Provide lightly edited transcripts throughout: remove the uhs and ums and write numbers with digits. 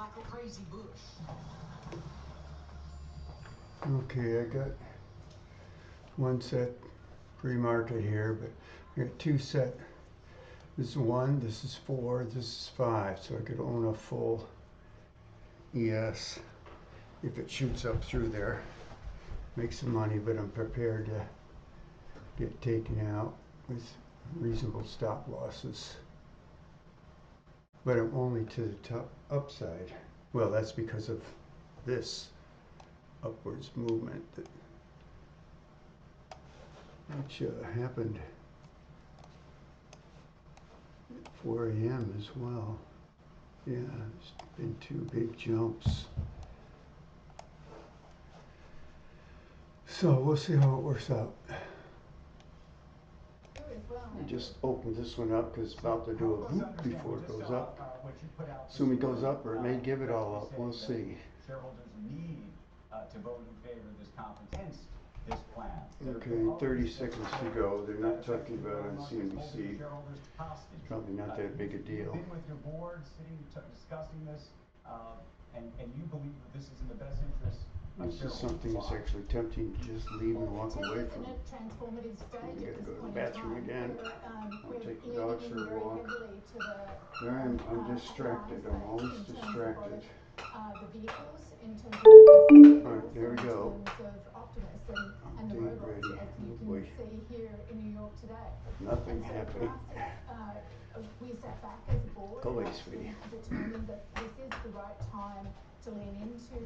like a crazy bush. Okay, I got one set pre-market here, but I got two set. This is 1, this is 4, this is 5, so I could own a full ES if it shoots up through there. Make some money, but I'm prepared to get taken out with reasonable stop losses. But I'm only to the top upside. Well, that's because of this upwards movement which happened at 4 a.m. as well. Yeah, it's been two big jumps. So we'll see how it works out. I just opened this one up because it's about to do a whoop before it goes up. Assume it goes up, or it may give it all up. We'll see. Shareholders need to vote in favor of this conference against this plan. Okay, 30 seconds to go. They're not talking about it on CNBC. It's probably not that big a deal. You've been with your board, sitting, discussing this, and you believe that this is in the best interest. This is something that's actually tempting to just leave and walk away from. Transformative stage. I At gotta this go to the point bathroom in time, again. I'll take the dogs for a walk. There I'm distracted. I'm always distracted. The vehicles, in terms of the Alright, there we go. in terms of Optimus and the Update robots, ready. as you Oh can boy. see here in New York today. Nothing And so happening. for us, we sat back as a board Go and away, actually sweetie. determined that this is the right time to lean into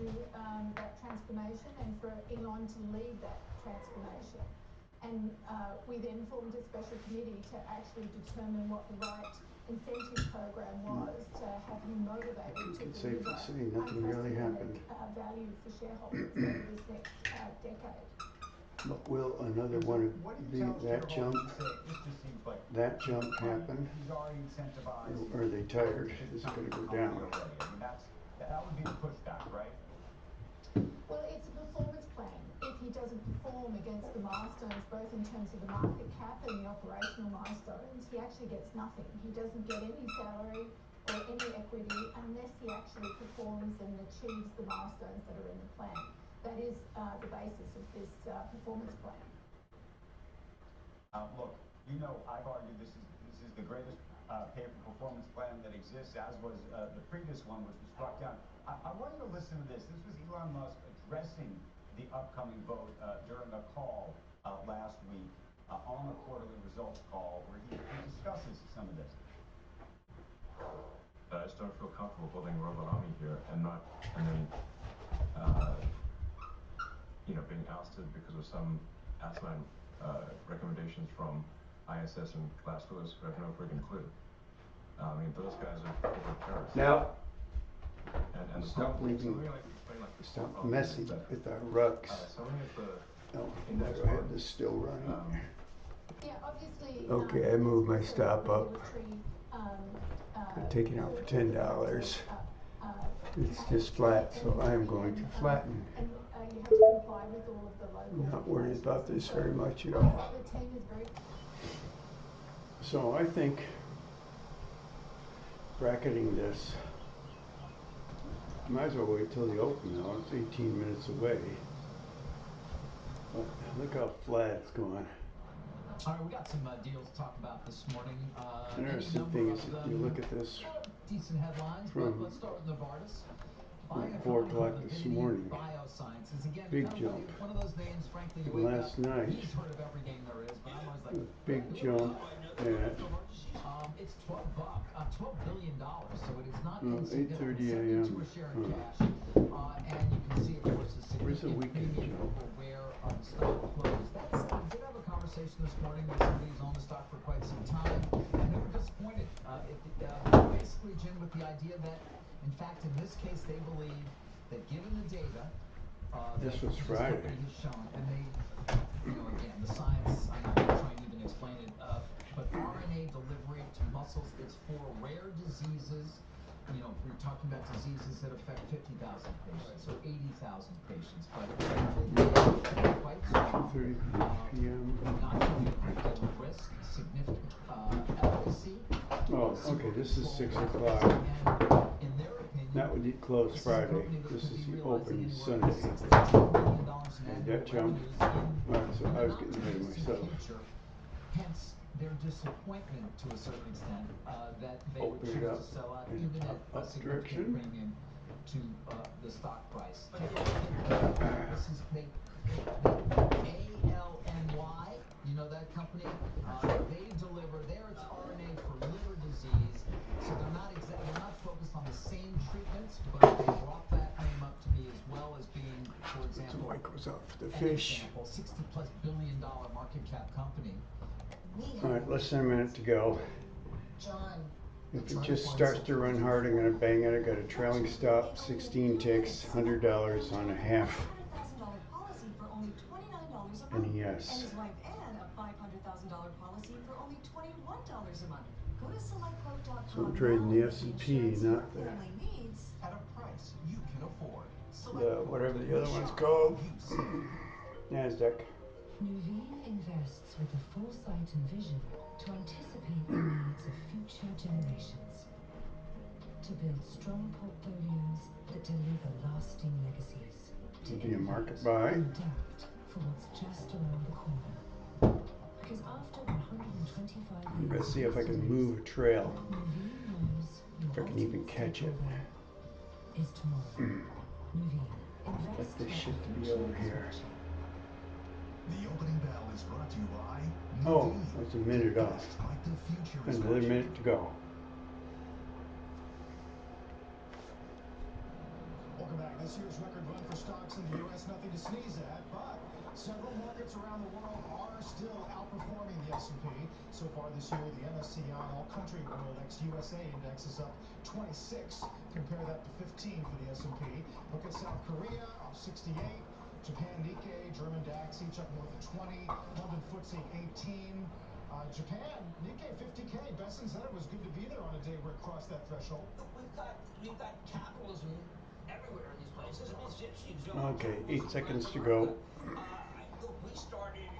that transformation and for Elon to lead that transformation. And we then formed a special committee to actually determine what the right incentive program was to have him motivated to It's safe deliver to say nothing really happened. value for shareholders over this next decade. But will another one of that jump happen? He's already incentivized. Or are they tired? Is it going to go down? That would be the pushback, right? Well, it's a performance plan. If he doesn't perform against the milestones, both in terms of the market cap and the operational milestones, he actually gets nothing. He doesn't get any salary or any equity unless he actually performs and achieves the milestones that are in the plan. That is the basis of this performance plan. Look, I've argued this is the greatest pay-for-performance plan that exists, as was the previous one, which was struck down. I want you to listen to this. This was Elon Musk addressing the upcoming vote during a call last week on the quarterly results call, where he discusses some of this. I just don't feel comfortable building a robot army here and then being ousted because of some asinine recommendations from ISS and Glass Lewis who have no friggin' clue. I mean, those guys are terrorists. Now, and the stop problem, leaving. so let me explain the Stop problem messing that, with our rucks. so let me get the Oh, index I have fund. this still running. Yeah, obviously. Okay, I moved my stop up. I'm taking out for $10. It's just flat, so I am going to flatten. And you have to comply with all of the local. Not worried about this very much at all. The team is very. So I think bracketing this, might as well wait till the open now. It's 18 minutes away. But look how flat it's going. All right, we got some deals to talk about this morning. Interesting thing is, you look at this Decent headlines, but let's start with Novartis. From 4 o'clock this morning. Biosciences. Again, big kind of jump. one of those names, frankly, you wake Last up, night, he's heard of every name there is, but I'm always like, big jump at it's $12 billion, so it is not 8:30 insignificant. a.m. 72 a share in cash, and you can see, of course, the Where's the significant weekend premium jump? over where the stock closed. That said, we did have a conversation this morning with somebody who's owned the stock for quite some time, and they were disappointed. Basically, Jim, with the idea that, in fact, in this case, they believe that given the data This that was this Friday. company has shown, and they, again, the science, I'm not going to try and even explain it, but RNA delivery to muscles, it's for rare diseases. We're talking about diseases that affect 50,000 patients or 80,000 patients, but quite strong. 2:30 p.m. Not going to risk significant efficacy. Oh, okay, this is 6 o'clock. And in their opinion, That would did close This is a Friday. company that This could is be the realizing open anywhere Sunday. from $6 to $10 billion in And annual that jump. revenues in Alright, so the I was not getting too ahead of distant myself. future. Hence their disappointment to a certain extent that they would Open it choose up to sell out in even the at a up significant direction. premium to the stock price. Take a look at this is they ALNY. You know that company? They deliver there. It's RNA for liver disease. So they're not focused on the same treatments, but they brought that name up to me as well as being, for The example, mic goes out for the an fish. example, $60+ billion market cap company. Alright, less than a minute to go. John, If it just starts to run hard, I'm gonna bang it. I got a trailing stop, 16 ticks, $100 on a half $500,000 policy for only $29 a month. NES. And his wife Anne, a $500,000 policy for only $21 a month. Go to selectquote.com So I'm now trading the and get the S&P, insurance not your the family needs. At a price you can afford. whatever the other one's Shop, called. you save. NASDAQ. Nuveen invests with the foresight and vision to anticipate the needs of future generations, to build strong portfolios that deliver lasting legacies, to It'll be a market innovate buy. and adapt for what's just around the corner. Because after 125 years Let's see if I can yesterday's, move a trail. Nuveen knows your If I can even ultimate catch it. stakeholder is tomorrow. Nuveen, I'd like invest this like shit the to be future over is here. watching. The opening bell is brought to you by Oh, Nuveen. that's a minute off. Invest like the future is Another watching. minute to go. Welcome back. This year's record run for stocks in the U.S., nothing to sneeze at, but several markets around the world are still outperforming the S&P. So far this year, the MSCI All Country World ex-USA Index is up 26. Compare that to 15 for the S&P. Look at South Korea, up 68. Japan Nikkei, German DAX, each up north of 20. London FTSE 18. Japan, Nikkei 50K. Besson said it was good to be there on a day where it crossed that threshold. Look, we've got capitalism everywhere in these places. I mean, Okay, 8 capitalism seconds runs to go. America. Look, we started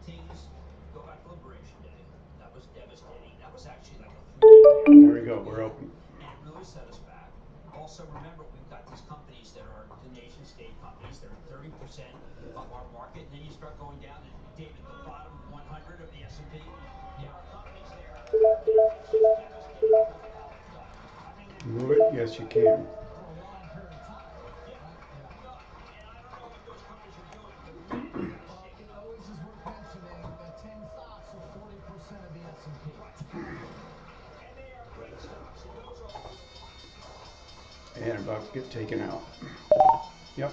things go back to Liberation Day. That was devastating. That was actually like a 3-day There we go. We're open. and it really set us back. Also, remember, we've got these companies that are the nation state companies. They're 30% of our market. And then you start going down to, David, the bottom 100 of the S&P. There are companies there that it's just devastating what those pallets done. I mean, Move it? Yes, you can. For a long period of time. yeah, Right? Yeah. no, and I don't know what those companies are doing, but man, they got to Well, shake it it up. always is worth mentioning that 10 stocks are 40% of the S&P. Right. And they are great stocks, and those are the real ones. And about to get taken out. Yep.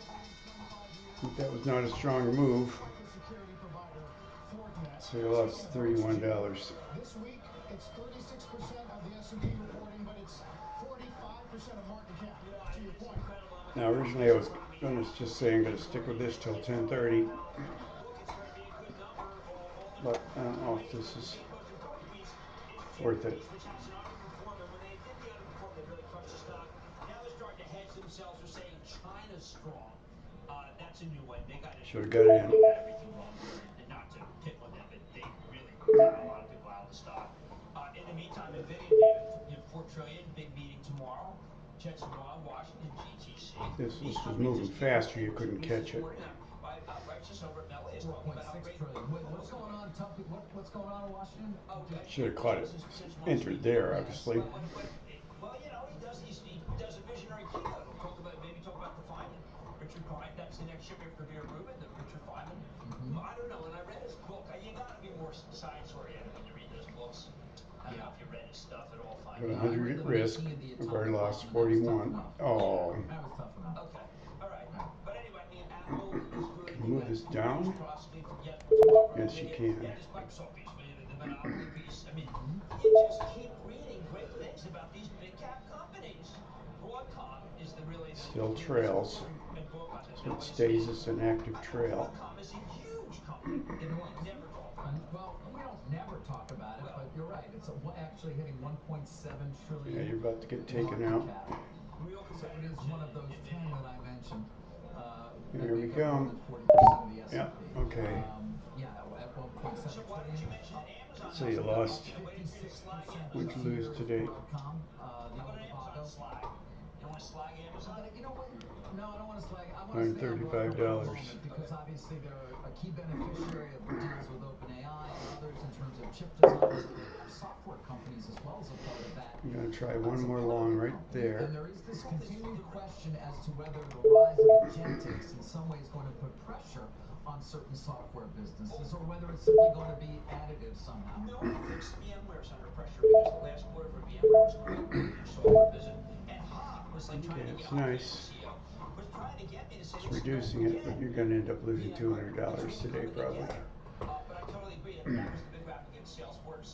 I think that was not a strong move. Cybersecurity provider Fortinet. So you lost $31. This week, it's 36% of the S&P reporting, but it's 45% of market cap. You know, To your it's point. incredible how much Now originally I was going to just say I'm going to stick with this till 10:30, look, it's going to be a good number. All the but I don't know if this is the most important piece is worth it. Japanese, which has an underperformer. When they did the underperform, they really crushed the stock. Now they're starting to hedge themselves. They're saying China's strong. That's a new one. They got it. Should have got in. They got everything wrong there, and not to pick on them, but they really taken a lot of people out of the stock. In the meantime, Nvidia, David, $4 trillion, big meeting tomorrow. Jensen Huang, Washington, GTC. This was moving faster. You couldn't catch it. Righteous over at Mellie is talking about how 4.6 great. trillion. What's going on? Tell people what's going on in Washington? Oh, Should have caught it. Jensen Huang Entered speaking. there, Yes. obviously. Well, you know, he does a visionary keynote. He'll talk about the Feynman. Richard Feynman, that's the next ship after Vera Rubin, the Richard Feynman. I don't know, and I read his book. You got to be more science-oriented when you read those books. I don't know if you read his stuff at all, Got Feynman. 100 at risk. I've already lost 41. Oh. That was tough enough. Okay, all right. But anyway, I mean, Apple is good. Can you move this down? Yes, tomorrow from Yes, you NVIDIA. can. Yeah, this Microsoft piece, the monopoly piece. I mean, you just keep reading great things about these big cap companies. Broadcom is Still trails. So it stays as an active trail. Broadcom is a huge company. It was. Never talk about it. Well, we don't never talk about it, but you're right. It's actually hitting 1.7 trillion. Yeah, you're about to get taken market out. cap. Real So it is one of those 10 that I mentioned. Here we make up go. more than 40% of the S&P. Yep, okay. Yeah, at 1.7 So why don't trillion. you mention Amazon? Amazon So you knows about lost. it. What do you say to slag What'd you Amazon? lose today? Broadcom, the How old about Amazon Avago. slag? You don't want to slag Amazon? But you know what? No, I don't want to slag. I want to stay on Broadcom for a $135. moment because obviously they're a key beneficiary of the deals with OpenAI and others in terms of chip designs. But they have software companies as well as a part of that. I'm gonna try As one a more part of long the right company. there. And there is this continued question as to whether the rise of agentics in some way is going to put pressure on certain software businesses or whether it's simply going to be additive somehow. Nobody thinks VMware's under pressure because the last quarter for VMware was great in their software business. And Hock was like trying to Okay, get it's Hock, the nice. CEO, was trying to get me to say, It's listen, don't reducing it, forget but you're gonna end up losing VMware. $200 It's today coming probably. together. But I totally agree. I mean, that was the big graphic against Salesforce,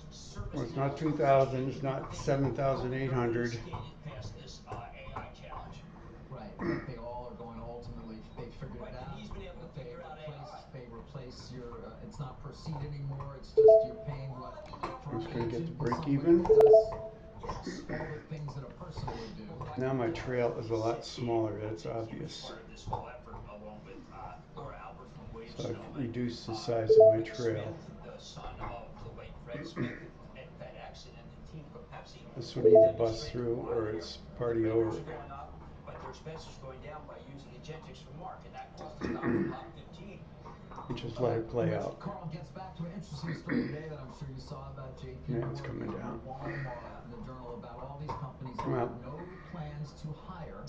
Well, it's ServiceNow. not 2,000, it's not 7,800. Skated past this AI challenge. Right, but they all are going to ultimately, they figured Right, it and out. he's been able to figure out AI. They replace your, it's not per seat anymore, it's just you're paying Well, what I mean, you know, per It's gonna get agent to in break some way even. that does yes. all the things that a person would do. Now my trail is a lot smaller, that's He was obvious. part of this whole effort along with Laura Albert from Williams So I've Sonoma. reduced the size of my Rick trail. Smith, the son of the late Fred Smith at FedEx, and then the team from Pepsi. This one either busts demonstrated through why or it's party the over. revenues are going up, but their expenses are going down by using Agentics from Mark, and that caused the stock to pop 15. Just let it play Which, out. Carl, gets back to an interesting story today that I'm sure you saw about JP Yeah, it's Morgan, coming down. Walmart, and the Journal about all these companies that Well. have no plans to hire,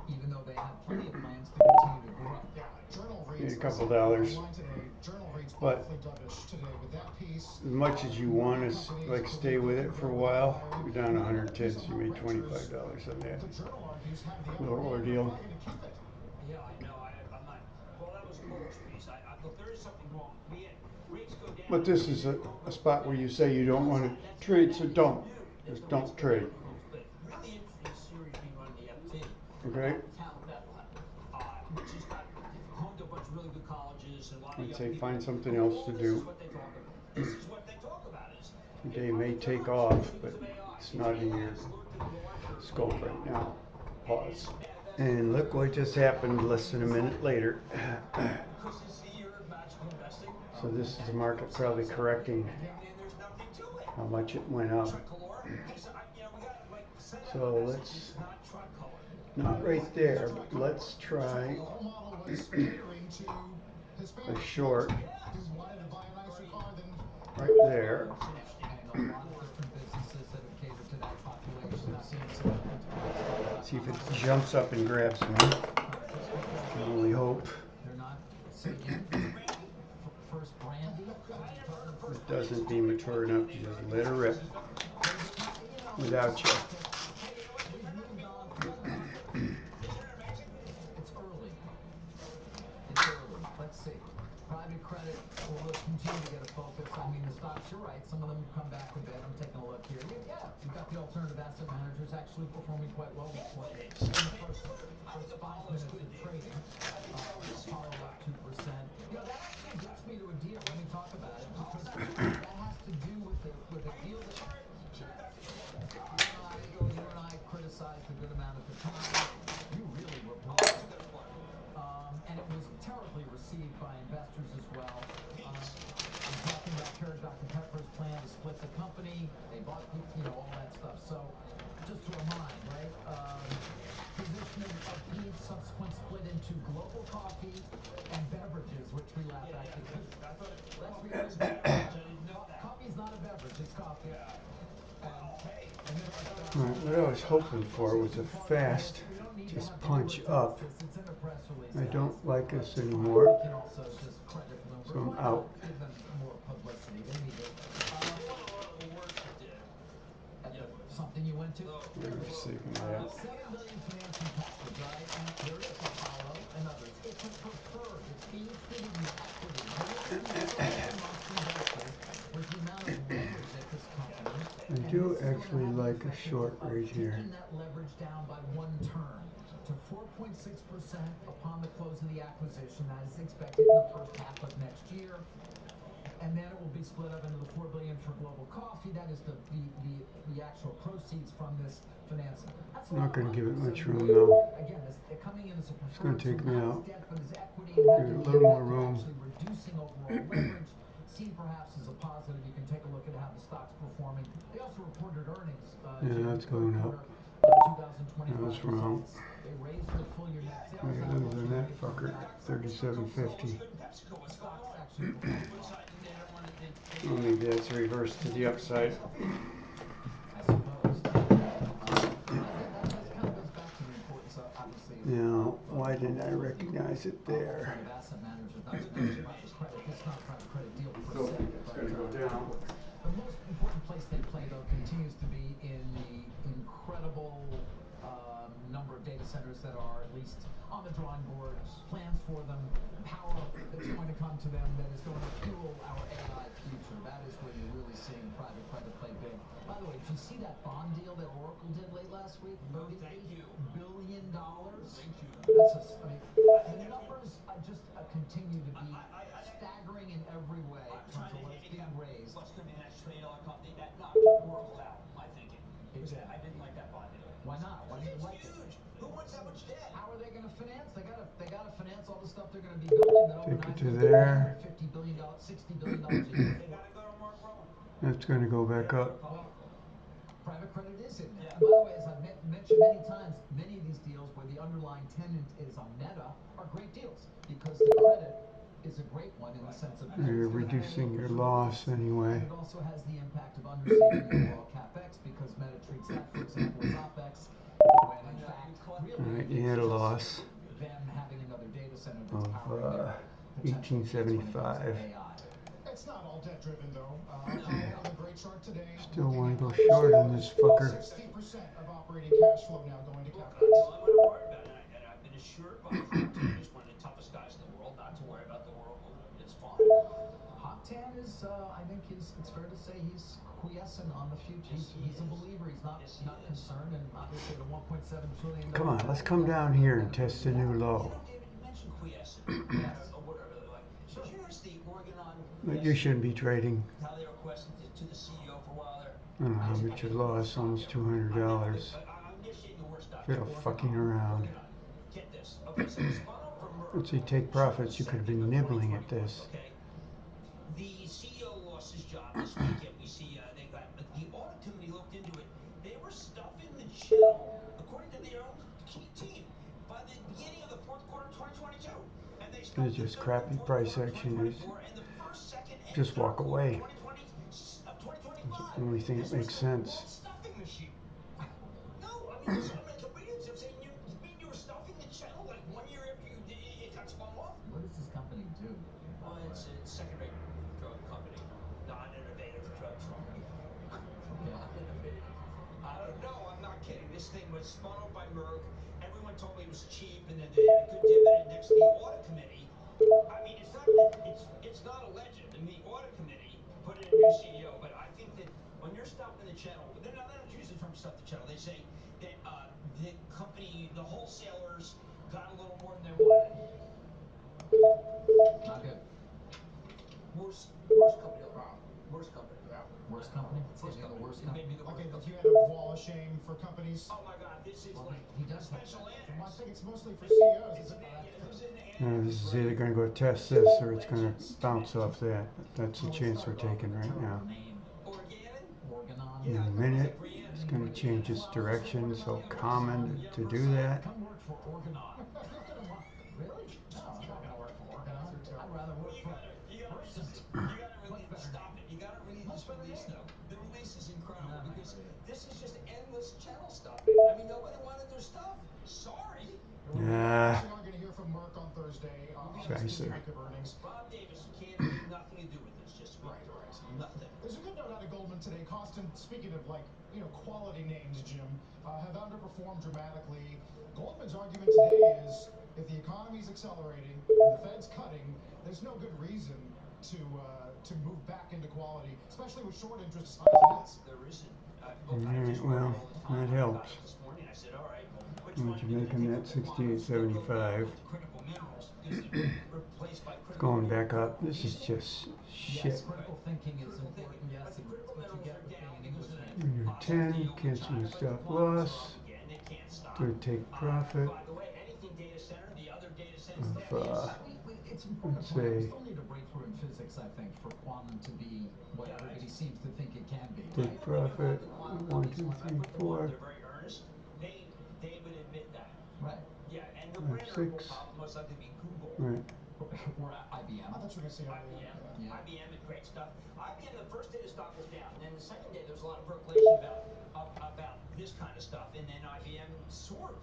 even though they have plenty of plans to continue to grow. Yeah, Journal Made reads a couple dollars. online today. Journal reads But awfully dovish today with that piece. as much as you want to like stay with it for a while, you're down 110, so you made $25 on that The Journal argues have the upper little hand and are ordeal. probably going to keep it. Yeah, I know. I'm not. Well, that was a bullish piece. Look, there is something wrong. We had rates go down. But this is a spot where you say you don't want to trade, so don't. Just don't trade. But really interesting series being run in the FT Okay. about Cal Bethlehem, which has got home to a bunch of really good colleges and a lot of I'd young say people. find something Who else all to this do. is what they talk about. This is what they talk about. Is Today may public take jobs off, because but of AI. it's not in your AI is lured to the larger scope than right AI. now. Pause. And manifesting And look what just happened less than a minute later. because it's the year of magical investing. So this is the market probably correcting And there's nothing to it. how much it went up. Tricolor. Hey, so you know, we got to like send out So a message. let's, It's not tricolor. not right there, but let's try The whole model was catering to a Hispanics short who wanted to buy a nicer car than right there. And a lot of different businesses that have catered to that population have seen significant declines. See if it jumps up and grabs me. Can only hope. They're not, say again, First Brandy. It doesn't be mature enough to just let her rip without you. Hey, you know what? They turned out to be long for one concept. Isn't it amazing? It's early. It's early. Let's see. Private credit will continue to get a focus. I mean, the stocks, you're right. Some of them have come back a bit. I'm taking a look here. Yeah, you've got the alternative asset managers actually performing quite well this morning. In the first 5 minutes of trading, Apollo up 2%. You know, that actually gets me to a deal. Let me talk about it because that has to do with the deal that you and I criticized a good amount at the time. You really were blown. And it was terribly received by investors as well. I'm talking about Keurig Dr. Pepper's plan to split the company. They bought, all that stuff. So, just to remind, right? Acquisition of Peet's, subsequent split into Global Coffee and Beverages, which we laughed at. I thought it was Let's be beverage. real. I didn't know that. Coffee's not a beverage; it's coffee. Well, hey. Right, what I was hoping for was a fast, just punch up. It's in the press release. I don't like this anymore, We can also just credit Bloomberg. so I'm Why out. not give them more publicity? They need it. You want a lot of awards you did. Something you went to? We're saving that. $7 billion financing package, right? And there it is, Apollo and others. It's a preferred. It's being treated as equity. There is concern amongst investors with the amount of leverage at this company. I do actually like a short right here. Taking that leverage down by 1 turn to 4.6% upon the close of the acquisition. That is expected in the first half of next year. And then it will be split up into the $4 billion for Global Coffee. That is the actual proceeds from this financing. That's I'm not going to give it money. much room though. Again, they're coming in as a It's going preferred. to take me out. Debt, but as equity, Give it a little more room. actually reducing overall leverage. 16 perhaps is a positive. You can take a look at how the stock's performing. They also reported earnings. Yeah, that's going up. 2025 I was wrong. results. They raised their full year net sales You're outlook. losing that fucker. 37.50. Stocks actually performed well. Well, maybe that's reversed to the upside. I suppose. That kind of goes back to the importance, obviously. Now, why didn't I recognize it there? Alternative asset managers, not to mention private credit. This is not a private credit deal per So, se. it's going to go down. The most important place they play, though, continues to be in the incredible number of data centers that are at least on the drawing board, plans for them, power that's going to come to them that is going to fuel our AI future. That is where you're really seeing private credit play big. By the way, did you see that bond deal that Oracle did late last week? Thank you. $38 billion. Thank you. That's the numbers just continue to be staggering in every way in terms of what's being raised. What's going to be the next $1 trillion company? That knocked Oracle out, my thinking. I didn't like that bond deal. Why not? Why didn't you like it? Huge. Who wants that much debt? How are they going to finance? They got to finance all the stuff they're going to be building. That Take overnight it to there. $50 billion, $60 billion a year. They got to go to Mark Rowan. That's going to go back up. Well, private credit is in there. And by the way, as I've mentioned many times, many of these deals where the underlying tenant is a Meta are great deals because the credit is a great one in the sense of You're reducing your loss anyway. And it also has the impact of understating the overall capex because Meta treats that, for example, as OpEx, when in fact, really, Alright, you had a loss them having another data center that's of powering their potential needs when it comes to 1875. AI. It's not all debt driven though. On the great chart today. Still want to go short on this fucker. 60% of operating cash flow now going to Look, capex. I'm not worried about it. And I've been assured by Hopton, who's one of the toughest guys in the world, not to worry about the world moving. It's fine. Hoptan is, I think it's fair to say he's quiescent on the future. He's a believer. He's not concerned, and obviously the 1.7 trillion. Come on, let's come down here and test the new low. You know, David, you mentioned quiescent. Yes. Did you notice the Organon? But you shouldn't be trading. How they were questioned to the CEO for a while there. I don't know how much you lost, almost $200. I'm initiating the worst stuff. You're fucking around. Get this. Okay, so it spun off from Merck. Let's see, take profits. You could have been nibbling at this. Okay. The CEO lost his job this weekend. We see they got the audit committee looked into it. They were stuffing the channel, according to their own key team, by the beginning of the fourth quarter of 2022. And they It's just crappy price action. Just walk away. It's the only thing that makes sense. Stuffing machine. No, I mean, this, I'm saying you mean you were stuffing the channel like 1 year after it got spun off? What does this company do? Well, it's a second-rate drug company, non-innovative drugs company. Non-innovative. I don't know. I'm not kidding. This thing was spun off by Merck. Everyone told me it was cheap, and then they had a good dividend. Next, the audit committee. I mean, it's not a legend. I mean, the audit committee put in a new CEO, but I think that when you're stuffing the channel, they don't use the term stuff the channel. They say that the company, the wholesalers, got a little more than they wanted. Not good. Worst company. Wow. Worst company. Yeah. Worst company? Worst company. The worst It may company? be the worst Okay, but company. you had a wall of shame for companies. Oh my God, this is Well, like he does special have that. I annex. think it's mostly for CEOs. It's Is it? who's in the This is annex, either right? going to go test this or it's going to bounce off that. That's the chance we're taking right now. Organon? Organon. In a minute, it's going to change its direction, so common to do that. Come work for Organon. Who's gonna want? Really? No, I'm not gonna work for Organon. I'd rather work for Versant. You gotta really Much better stop name. it. You gotta read Much this better release name. though. The release is incredible No, I'm not because gonna read it. this is just endless channel stuffing. I mean, nobody wanted their stuff. Sorry. We actually are going to hear from Merck on Thursday on this Scheiße. week of earnings. Bob Davis candidly nothing to do with this. Just Right. nothing. There's a good note out of Goldman today. Costin, speaking of quality names, Jim, have underperformed dramatically. Goldman's argument today is if the economy's accelerating and the Fed's cutting, there's no good reason to move back into quality, especially with short interest as high as it is. There isn't. Alright, well, that helps. This morning I said, all right. What you making that 68.75? Critical minerals because replaced by It's going back up. This is just Yes, shit. critical thinking is important. Yes, and it's what you get with being an Englishman. Your 10, cancel my stop loss. Gonna take profit. By the way, anything data center, the other data centers. Of, It's important. let's We say still need a breakthrough in physics, I think, for quantum to be what everybody seems to think it can be. Take Right? profit. 1, 2, 3, 4. They're very earnest. They would admit that. Right. Yeah, and the 5, winner will 6. probably most likely be Google. Right. Or IBM. I thought you were going to say IBM. Yeah. IBM and great stuff. IBM, the first day the stock was down. And then the second day there was a lot of percolation about this kind of stuff. And then IBM soared.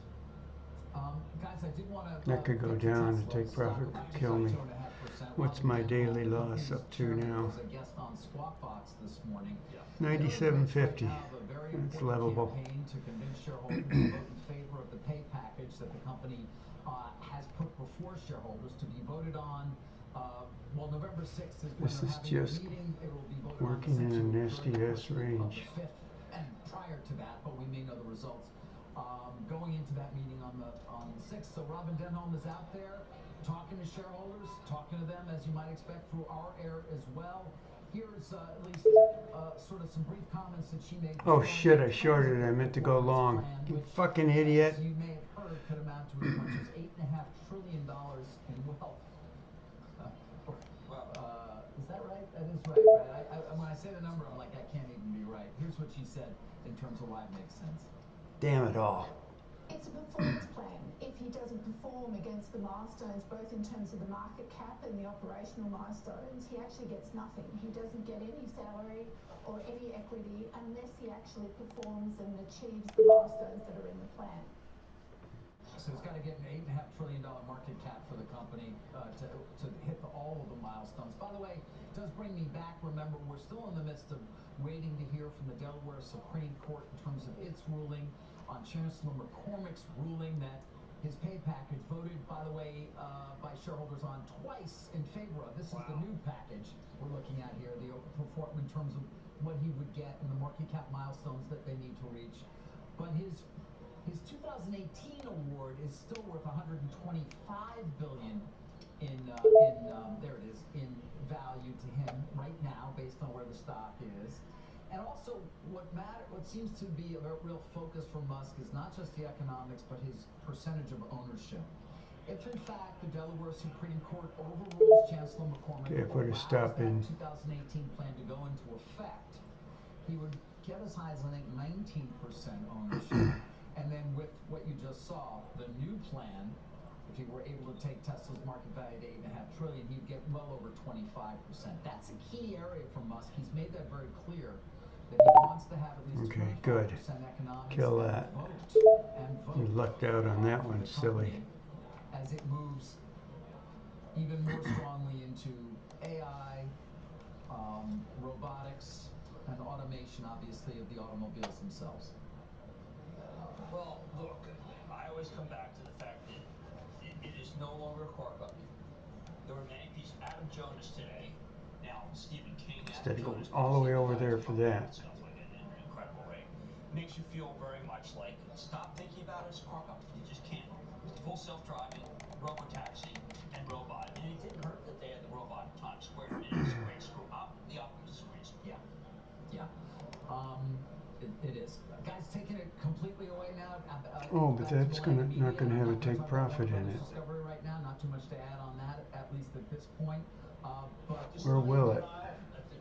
Guys, I did want to. That could go down and take profit could kill me. What's my daily loss up to now? Was a guest on Squawk Box this morning. 97.50. It's lovable. Campaign to convince shareholders to vote in favor of the pay package that the company has put before shareholders to be voted on. Well, November 6th is when This they're is having just a meeting. It will be voted working on in a essentially nasty during the ass course of range. the 5th and prior to that, but we may know the results. Going into that meeting on the 6th. So Robin Denholm is out there talking to shareholders, talking to them as you might expect through our air as well. Here's at least sort of some brief comments that she made. Oh shit, I shorted it. I meant to go long. You fucking idiot. As you may have heard, could amount to as much as $8.5 trillion in wealth. Is that right? That is right, right? When I say the number, I'm like, I can't even be right. Here's what she said in terms of why it makes sense. Damn it all. It's a performance plan. If he doesn't perform against the milestones, both in terms of the market cap and the operational milestones, he actually gets nothing. He doesn't get any salary or any equity unless he actually performs and achieves the milestones that are in the plan. So he's got to get an $8.5 trillion market cap for the company to hit all of the milestones. By the way, it does bring me back. Remember, we're still in the midst of waiting to hear from the Delaware Supreme Court in terms of its ruling on Chancellor McCormick's ruling that his pay package voted, by the way, by shareholders on twice in favor of. This is the new package we're looking at here, the perform in terms of what he would get and the market cap milestones that they need to reach. But his 2018 award is still worth $125 billion in there it is, in value to him right now based on where the stock is. And also, what seems to be a real focus for Musk is not just the economics, but his percentage of ownership. If in fact the Delaware Supreme Court overrules Chancellor McCormick, Okay, put a stop in. 2018 plan to go into effect, he would get as high as I think 19% ownership. And then with what you just saw, the new plan, if he were able to take Tesla's market value to $8.5 trillion, he'd get well over 25%. That's a key area for Musk. He's made that very clear that he wants to have at least 25% economics. Kill that. And vote. You lucked out on that one, silly. As it moves even more strongly into AI, robotics, and automation, obviously, of the automobiles themselves. Well, look, I always come back to the fact that it is no longer a car company. There were many pieces. Adam Jonas today. Now, Stephen King. Instead of going all the way over there for that. Stuff like at an incredible rate. Makes you feel very much like stop thinking about it as a car company. You just can't. Full self-driving, robotaxi, and robot. And it didn't hurt that they had the robot in Times Square. It is a great screw. The Optimus is a great screw. Yeah. It is. Guys, taking it completely away now. Oh, but that's not gonna have a take profit in it. Discovery right now. Not too much to add on that, at least at this point. But or will it?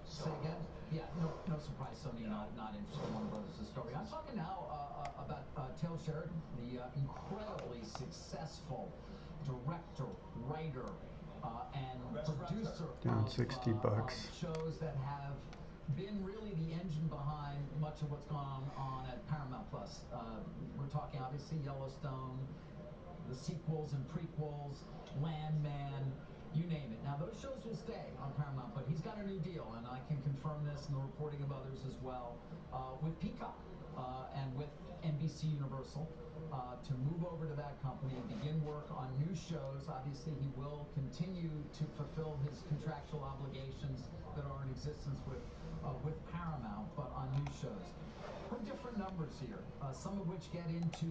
Say again? Yeah, no surprise. Sony not interested in Warner Brothers Discovery. I'm talking now about Taylor Sheridan, the incredibly successful director, writer, and producer down of $60 shows that have been really the engine behind much of what's gone on at Paramount Plus. We're talking obviously Yellowstone, the sequels and prequels, Landman, you name it. Now those shows will stay on Paramount, but he's got a new deal, and I can confirm this in the reporting of others as well, with Peacock and with NBC Universal to move over to that company and begin work on new shows. Obviously, he will continue to fulfill his contractual obligations that are in existence with Paramount, but on new shows. For different numbers here, some of which get into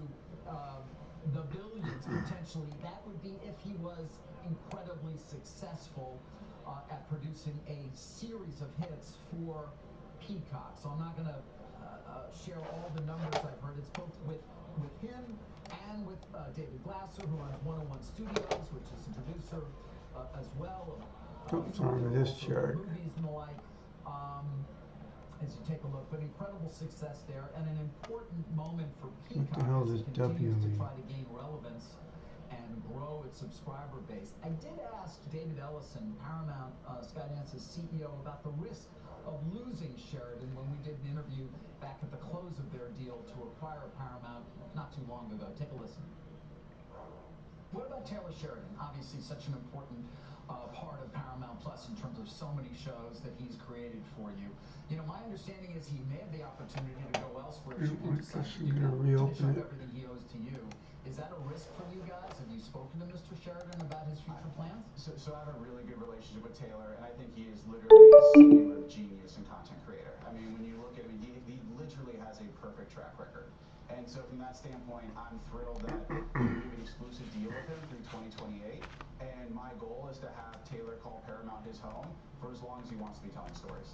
the billions potentially. That would be if he was incredibly successful at producing a series of hits for Peacock. So I'm not going to share all the numbers I've heard. It's both with him and with David Glasser, who runs 101 Studios, which is a producer as well What's wrong with this chart? Movies and the like. As you take a look, but incredible success there, and an important moment for What Peacock the hell as does it W continues to mean? try to gain relevance and grow its subscriber base. I did ask David Ellison, Paramount Skydance's CEO, about the risk of losing Sheridan when we did an interview back at the close of their deal to acquire Paramount not too long ago. Take a listen. What about Taylor Sheridan? Obviously, such an important part of Paramount Plus in terms of so many shows that he's created for you. You know, my understanding is he may have the opportunity to go elsewhere should he decide to do that. Finish up everything he owes to you. Is that a risk for you guys? Have you spoken to Mr. Sheridan about his future plans? So I have a really good relationship with Taylor, and I think he is literally a singular genius and content creator. I mean, when you look at him, he literally has a perfect track record. And so from that standpoint, I'm thrilled that we have an exclusive deal with him through 2028. And my goal is to have Taylor call Paramount his home for as long as he wants to be telling stories.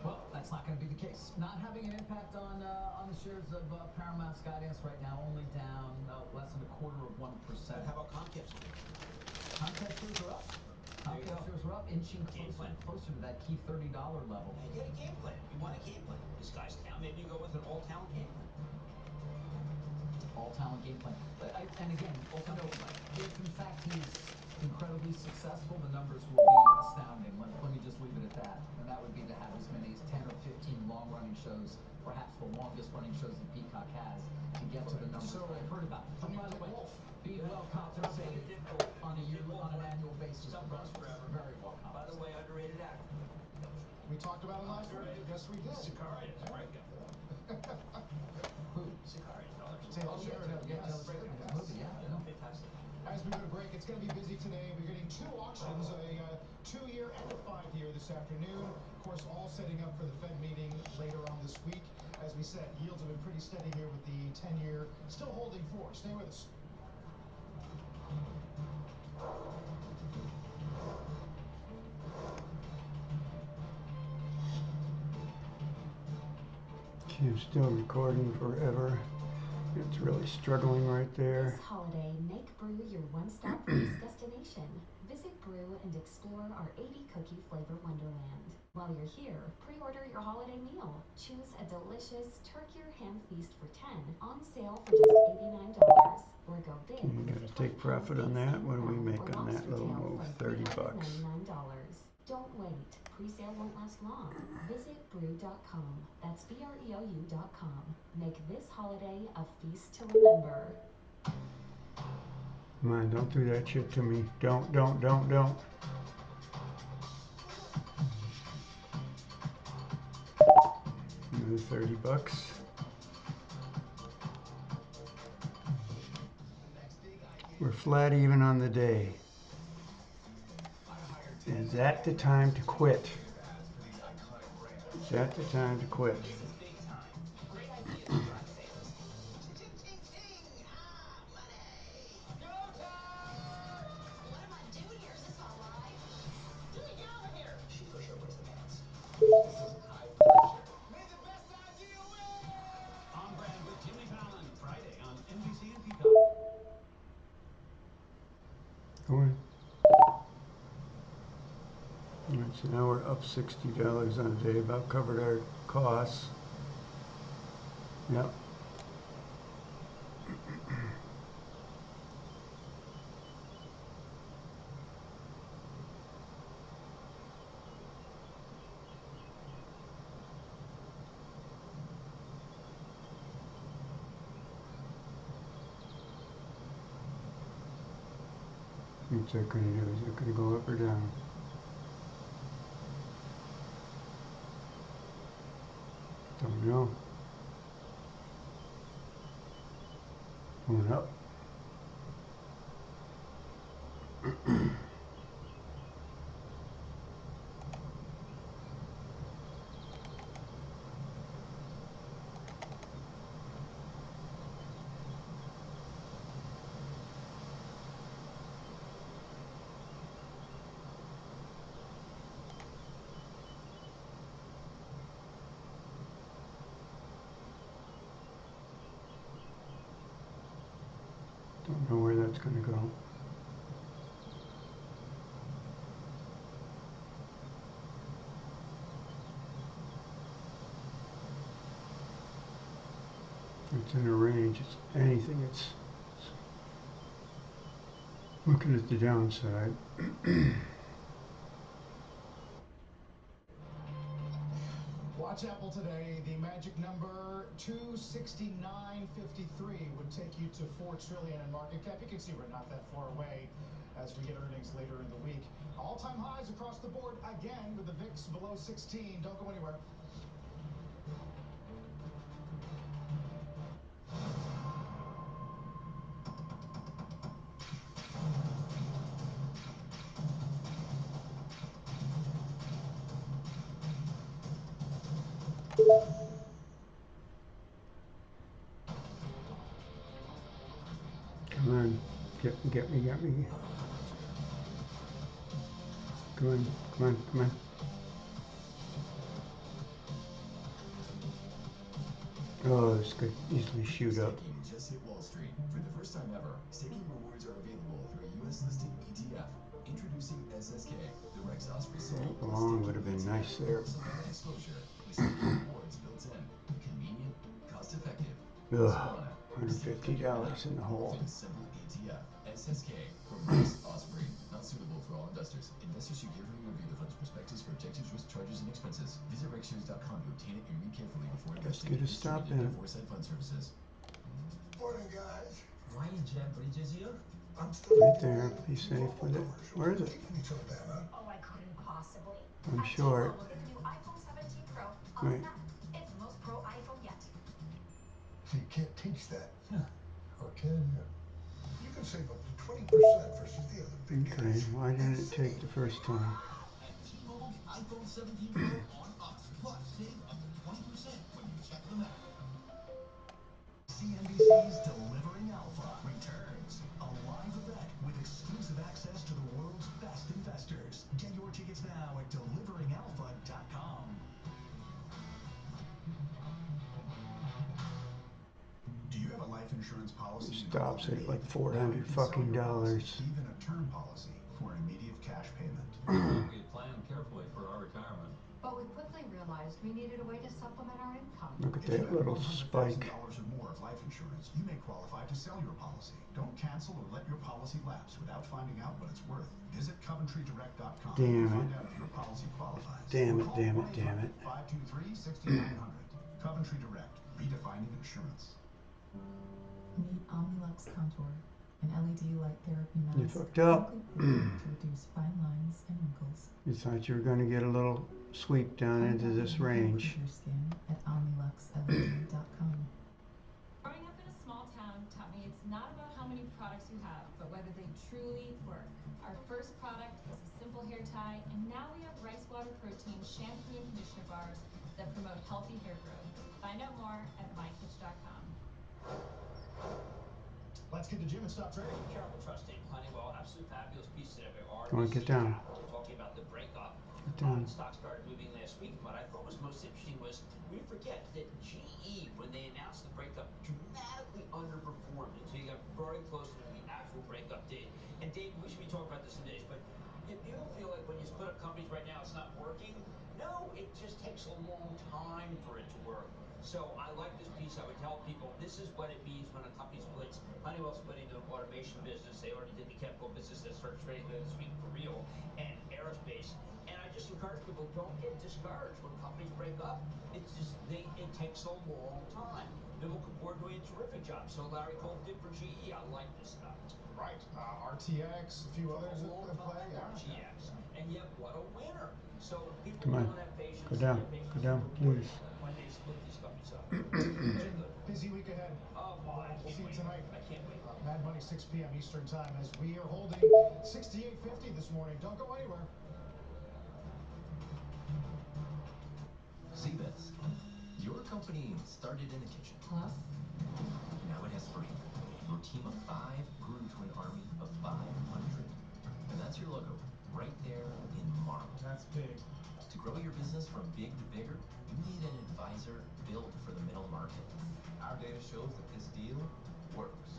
Well, that's not going to be the case. Not having an impact on the shares of Paramount Skydance right now, only down less than 1/4%. How about Comcast? Comcast shares are up. Comcast shares are up, inching closer to that key $30 level. You get a game plan. You want a game plan. This guy's town. Maybe you go with an all-talent game plan. All-talent game plan. And again, also note, if in fact he's incredibly successful, the numbers will be astounding. Let me just leave it at that. And that would be to have as many as 10 or 15 long-running shows, perhaps the longest-running shows that Peacock has, to get to the numbers that I've heard about. And by the way, being well compensated on an annual basis, very well compensated. By the way, underrated actor. We talked about it last week. Yes, we did. Sicario. Right. Who? Sicario. Taylor Sheridan. Taylor Sheridan. Yes. Movie, yeah. Fantastic. As we go to break, it's going to be busy today. We're getting 2 auctions, a 2-year and a 5-year this afternoon. Of course, all setting up for the Fed meeting later on this week. As we said, yields have been pretty steady here with the 10-year still holding 4. Stay with us. I'm still recording forever. It's really struggling right there. This holiday, make Brew your one-stop feast destination. Visit Brew and explore our 80-cookie flavor wonderland. While you're here, pre-order your holiday meal. Choose a delicious turkey or ham feast for $10, on sale for just $89. Or go big. You gotta take profit on that. What do we make on that little move? $30. Don't wait. Pre-sale won't last long. Visit brew.com. That's BREOU.com. Make this holiday a feast to remember. Come on, don't do that shit to me. Don't. Another $30. We're flat even on the day. Is that the time to quit? Is that the time to quit? This is big time. Great ideas to drive sales. Ching, ching, ching! Ah, money! Go time! What am I doing here? Is this my life? Jimmy, get over here! She for sure wears the pants. This is high pressure. May the best idea win! On Brand with Jimmy Fallon, Friday on NBC and Peacock. Go ahead. All right, so now we're up $60 on a day, about covered our costs. Yep. What's that going to do? Is it going to go up or down? Don't know. Going up. Don't know where that's going to go. It's in a range. It's anything. It's looking at the downside. Watch Apple today. The magic number 269.53 would take you to $4 trillion in market cap. You can see we're not that far away as we get earnings later in the week. All-time highs across the board again with the VIX below 16. Don't go anywhere. Come on, get me. Come on. Oh, this could easily shoot up. Staking just hit Wall Street. For the first time ever, staking rewards are available through a U.S.-listed ETF. Introducing SSK, the Rex Osprey Soul Plus Long Staking would have been ETF. nice there. Select exposure with staking rewards built in. Convenient, cost-effective. Ugh, Solana. $150 in the hole. Ultimate simple ETF. SSK from Rex Osprey. Not suitable for all investors. Investors should carefully review the fund's prospectus for objectives, risk, charges, and expenses. Visit rexshares.com to obtain it and read carefully before investing. Get a stop in it. Foresight Fund Services. Morning, guys. Why you jet bridges here? I'm still Right there. Be safe with it. Where is it? Keeping each other down, huh? Oh, I couldn't possibly. I'm At short. T-Mobile, get the new iPhone 17 Pro on Wait. the snap. It's the most pro iPhone yet. So you can't teach that. Or can you? You can save up to 20% versus the other big Okay, guys. why didn't it take the first time? At T-Mobile, get iPhone 17 Pro on us. Plus, save up to 20% when you check them out. CNBC's Delivering Alpha returns. A live event with exclusive access to the world's best investors. Get your tickets now at deliveringalpha.com. Do you have a life insurance policy you no Stops longer at need? like Now $400 you can sell fucking your policy, dollars. even a term policy, for an immediate cash payment. We had planned carefully for our retirement. But we quickly realized we needed a way to supplement our income. Look at If you that have little $100,000 spike. or more of life insurance, you may qualify to sell your policy. Don't cancel or let your policy lapse without finding out what it's worth. Visit CoventryDirect.com to Damn find it. out if your policy qualifies. Damn Or it, call damn it, damn it. 1-800-523-6900. Coventry Direct, redefining insurance. Meet Omnilux Contour, an LED light therapy mask. You fucked up. Clinically proven to reduce fine lines and wrinkles. You thought you were going to get a little sweep down into this range. Improve your skin at OmniluxLED.com. Growing up in a small town taught me it's not about how many products you have, but whether they truly work. Our first product was a simple hair tie, and now we have Rice Water Protein shampoo and conditioner bars that promote healthy hair growth. Find out more at MyKitsch.com. Let's get to Jim and stop trading. Charitable trust name Honeywell, absolutely fabulous piece today by Come on, get down. Capital, talking about the breakup. Get down. Stock started moving last week, and what I thought was most interesting was we forget that GE, when they announced the breakup, dramatically underperformed until you got very close to when the actual breakup date. And Dave, we should be talking about this in days, but if you don't feel like when you split up companies right now it's not working, no, it just takes a long time for it to work. So I like this piece. I would tell people this is what it means when a company splits. Honeywell splitting the automation business. They already did the chemical business that starts trading later this week for real, and aerospace. And I just encourage people, don't get discouraged when companies break up. It's just it takes a long time. Vimal Kapoor doing a terrific job. So Larry Culp did for GE. I like this stuff. Right. RTX, a few others A long in time, play. RTX. And yet, what a winner. So people Come on. don't have patience. Go down. Their patience Go down, is rewarded please. when they split these companies up. Very good. Busy week ahead. Oh, well, I We'll can't see you wait. tonight. I can't wait. Mad Money, 6 p.m. Eastern Time, as we are holding 68.50 this morning. Don't go anywhere. See this? Your company started in a kitchen. Hello? Now it has 3. Your team of 5 grew to an army of 500. And that's your logo, right there in marble. That's big. To grow your business from big to bigger, you need an advisor built for the middle market. Our data shows that this deal works.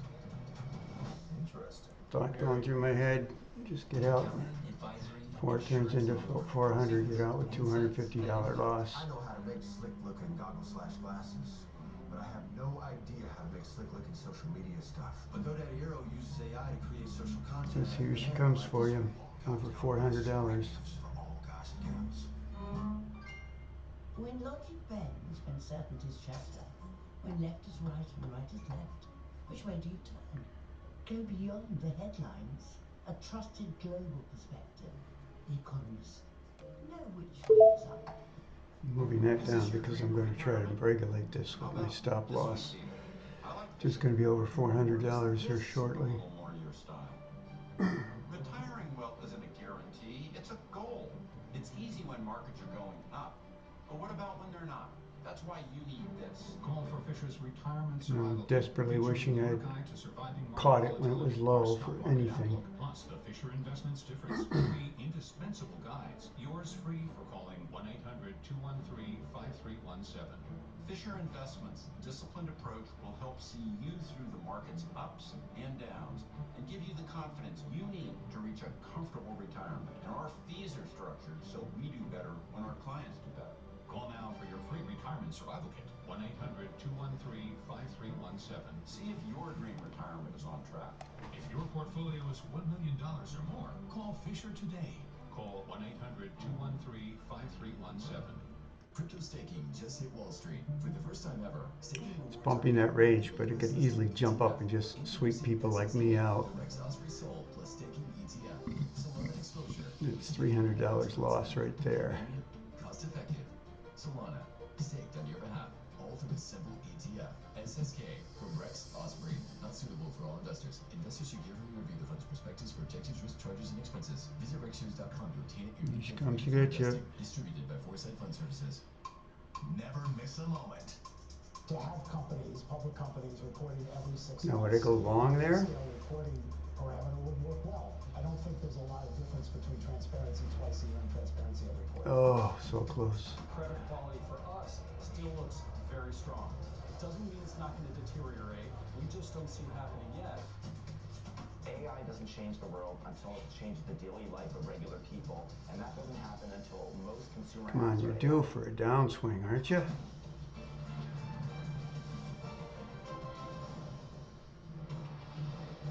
Interesting. Thought going through my head, just get out. Accounting, advisory, Before it turns into 400, get out with $250 loss. I know how to make slick looking goggle/glasses but I have no idea how to make slick-looking social media stuff. But GoDaddy Hero uses AI to create social content. Yes, here she comes for you. Over $400. For all guys and gals. When logic bends, when certainty's Chester, when left is right and right is left, which way do you turn? Go beyond the headlines. A trusted global perspective. The Economist. Know which way is up. I'm moving that down because I'm going to try to regulate this with my stop loss. Just going to be over $400 here shortly. A little more your style. Retiring well isn't a guarantee, it's a goal. It's easy when markets are going up. But what about when they're not? That's why you need this. Call for Fisher's retirement I'm survival. desperately wishing Your I'd guide to surviving caught market it when it was volatility. low Our for stock market anything. outlook, plus the Fisher Investments Difference. 3 indispensable guides. Yours free for calling 1-800-213-5317. Fisher Investments' disciplined approach will help see you through the market's ups and downs and give you the confidence you need to reach a comfortable retirement. And our fees are structured so we do better when our clients do better. Call now for your free retirement survival kit. 1-800-213-5317. See if your dream retirement is on track. If your portfolio is $1 million or more, call Fisher today. Call 1-800-213-5317. Crypto staking just hit Wall Street. For the first time ever, staking It's bumping that range, but it could easily jump up and just sweep people like me out. The Rex Osprey Sol plus staking ETF. Solana exposure. It's $300 loss right there. Convenient, cost effective. Solana, staked on your behalf, all through a simple ETF. SSK from Rex Osprey. Not suitable for all investors. Investors should carefully review the fund's prospectus for objectives, risk, charges, and expenses. Visit rexshares.com to obtain it. Here she comes to get you. Distributed by Foresight Fund Services. Never miss a moment. To have companies, public companies, reporting every 6 Now, months. would it go long there? Scale reporting parameter would work well. I don't think there's a lot of difference between transparency twice a year and transparency every quarter. Oh, so close. Credit quality for us still looks very strong. Doesn't mean it's not going to deteriorate. We just don't see it happening yet. AI doesn't change the world until it changes the daily life of regular people, and that doesn't happen until most consumer Come on, apps you're are due for a downswing, aren't you?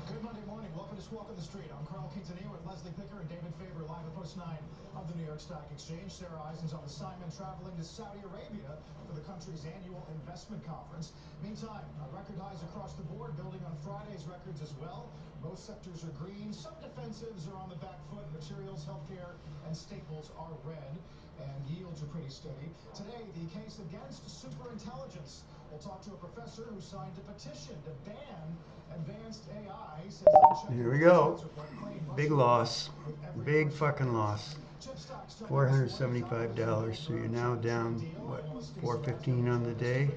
Good Monday morning. Welcome to Squawk on the Street. I'm Carl Quintanilla with Leslie Picker and David Faber live at Post 9 of the New York Stock Exchange. Sarah Eisen's on assignment traveling to Saudi Arabia for the country's annual investment conference. Meantime, record highs across the board, building on Friday's records as well. Most sectors are green. Some defensives are on the back foot. Materials, healthcare, and staples are red. And yields are pretty steady. Today, the case against superintelligence. We'll talk to a professor who signed a petition to ban advanced AI. Says Here we go. Big loss. Big fucking loss. $475. So you're now down, what, $415 on the day?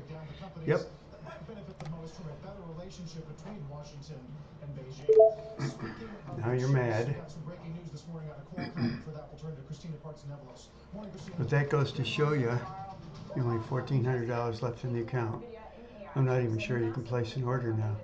Yep. That might benefit the most from a better relationship between Washington and Beijing. Speaking of Now you're mad. got some breaking news this morning out of Qualcomm. For that, we'll turn to Christina Partsinevelos. Morning, Christina. But that goes to show you, only $1,400 left in the account. I'm not even sure you can place an order now.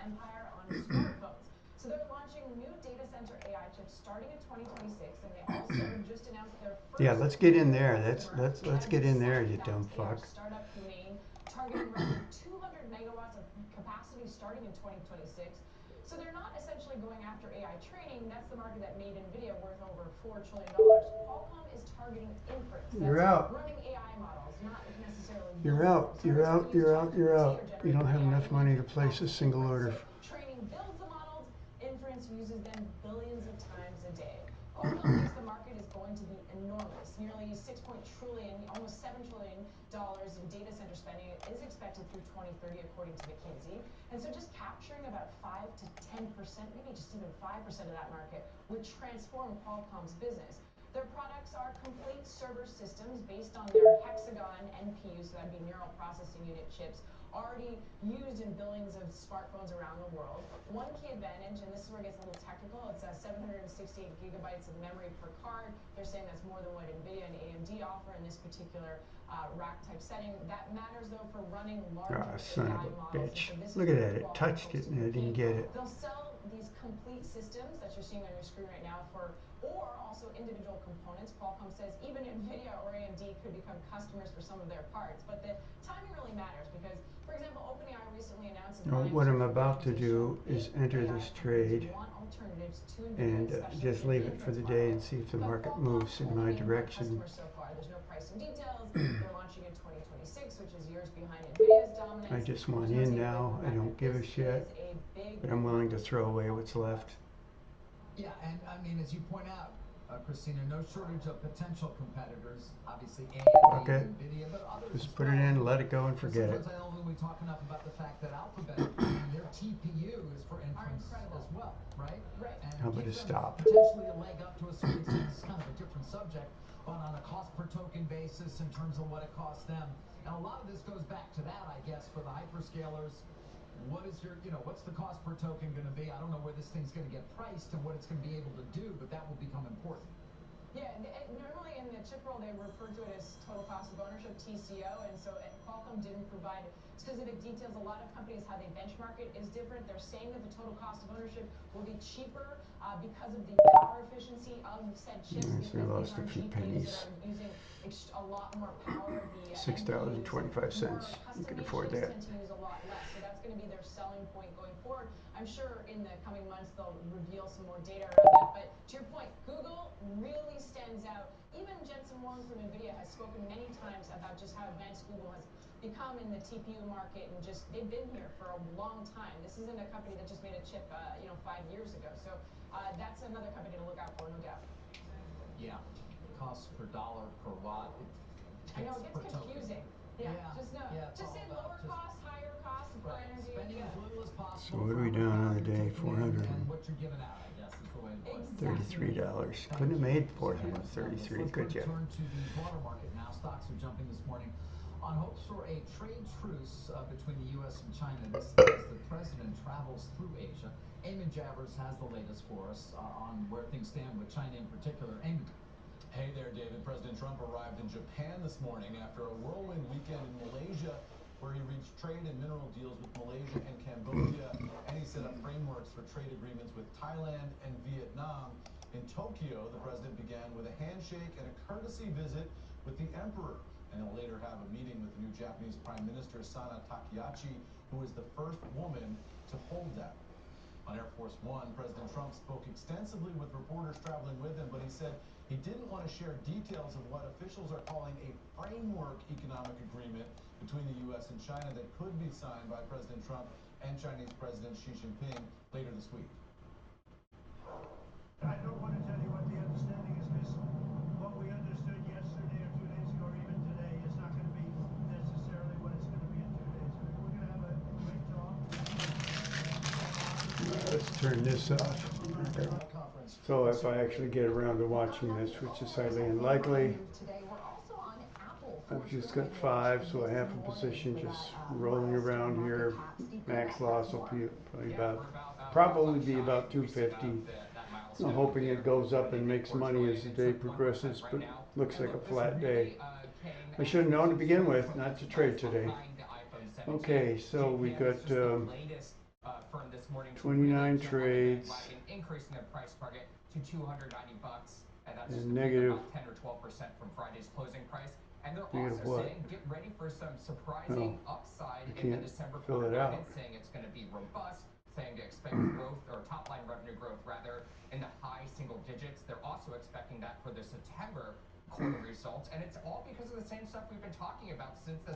Empire on smartphones. So they're launching new data center AI chips starting in 2026, and they also just announced their first. Yeah, let's get in there. Let's get in there, you dumb fuck. Startup Humane, targeting roughly 200 megawatts of capacity starting in 2026. So they're not essentially going after AI training. That's the market that made Nvidia worth over $4 trillion. Qualcomm is targeting inference. You're out. Running AI models, not necessarily. You're out. You're out. You're out. You're out. You don't have enough money to place a single order. Training builds the models, inference uses them billions of times a day. Qualcomm thinks the market is going to be enormous. Nearly trillion, almost $7 trillion in data center spending is expected through 2030, according to McKinsey. And so just capturing about 5 to 10%, maybe just even 5% of that market would transform Qualcomm's business. Their products are complete server systems based on their Hexagon NPUs, so that'd be neural processing unit chips, already used in billions of smartphones around the world. One key advantage, and this is where it gets a little technical, it's 768 gigabytes of memory per card. They're saying that's more than what NVIDIA and AMD offer in this particular rack type setting. That matters though for running larger Son AI of a models. bitch. So Look at that. It touched it and I didn't get it. They'll sell these complete systems that you're seeing on your screen right now or also individual components. Qualcomm says even NVIDIA or AMD could become customers for some of their parts. But the timing really matters because, for example, months of Now, buying what I'm rare about to disease do show is big enter AI this companies trade want alternatives to NVIDIA, and especially just in leave the it for the inference day market. and see if the But market Qualcomm moves in my only in beta direction. customers so far. There's no pricing details. They're launching in 2026, which is years behind NVIDIA's dominance. I just want There's no in takeaway now. from I the fact don't that give a this shit, is a big but I'm willing to throw away what's left. Yeah, and I mean, as you point out, Christina, no shortage of potential competitors. Obviously, AMD, Okay. NVIDIA, but others Just as put well. it in, let it go, and But forget it. sometimes I don't think we talk enough about the fact that Alphabet, I mean, their TPU is for inference as well, right? Right. And How it about gives a them stop? potentially a leg up to a certain extent. It's kind of a different subject, but on a cost per token basis in terms of what it costs them. And a lot of this goes back to that, I guess, for the hyperscalers. What is your, what's the cost per token going to be? I don't know where this thing's going to get priced and what it's going to be able to do, but that will become important. Yeah, normally in the chip world, they refer to it as total cost of ownership, TCO, and so Qualcomm didn't provide specific details. A lot of companies, how they benchmark it is different. They're saying that the total cost of ownership will be cheaper because of the power efficiency of said chips, Nice, because I these lost a aren't few GPUs pennies. that are using a lot more power. The $6.25. more You can custom-made afford chips that. tend to use a lot less, so that's going to be their selling point going forward. I'm sure in the coming months they'll reveal some more data around that. But to your point, Google really stands out. Even Jensen Huang from NVIDIA has spoken many times about just how advanced Google has become in the TPU market, and just they've been here for a long time. This isn't a company that just made a chip 5 years ago. So that's another company to look out for, no doubt. Yeah, cost per dollar per watt. I know it gets confusing. Yeah, just say lower cost, higher cost per energy. Spending as little as So possible. what are we doing on the day? 400. And what you're giving out, I guess, is the way to put it. $33. Couldn't have made 433, could you? Let's turn to the broader market now. Stocks are jumping this morning on hopes for a trade truce between the U.S. and China. This as the president travels through Asia. Eamon Javers has the latest for us on where things stand with China in particular. Eamon. Hey there, David. President Trump arrived in Japan this morning after a whirlwind weekend in Malaysia, where he reached trade and mineral deals with Malaysia and Cambodia, and he set up frameworks for trade agreements with Thailand and Vietnam. In Tokyo, the president began with a handshake and a courtesy visit with the emperor, and he'll later have a meeting with the new Japanese Prime Minister Sana Takaichi, who is the first woman to hold that. On Air Force One, President Trump spoke extensively with reporters traveling with him, but he said he didn't want to share details of what officials are calling a framework economic agreement between the U.S. and China that could be signed by President Trump and Chinese President Xi Jinping later this week. I don't want to tell you what the understanding is, because what we understood yesterday or 2 days ago or even today is not going to be necessarily what it's going to be in 2 days. I mean, we're going to have a great talk. Let's turn this off. Okay. So if I actually get around to watching this, which is highly unlikely, I've just got 5, so a half a position just rolling around here. Max loss will be probably be about 250. I'm hoping it goes up and makes money as the day progresses, but looks like a flat day. I should have known to begin with not to trade today. Okay, so we got 29 trades increasing their price target to $290, and that's and negative about 10 or 12% from Friday's closing price. And they're negative also what? saying get ready for some surprising upside You in the can't December fill quarter it out. guidance, saying it's going to be robust, saying to expect growth or top line revenue growth rather in the high single digits. They're also expecting that for the September quarter results, and it's all because of the same stuff we've been talking about since the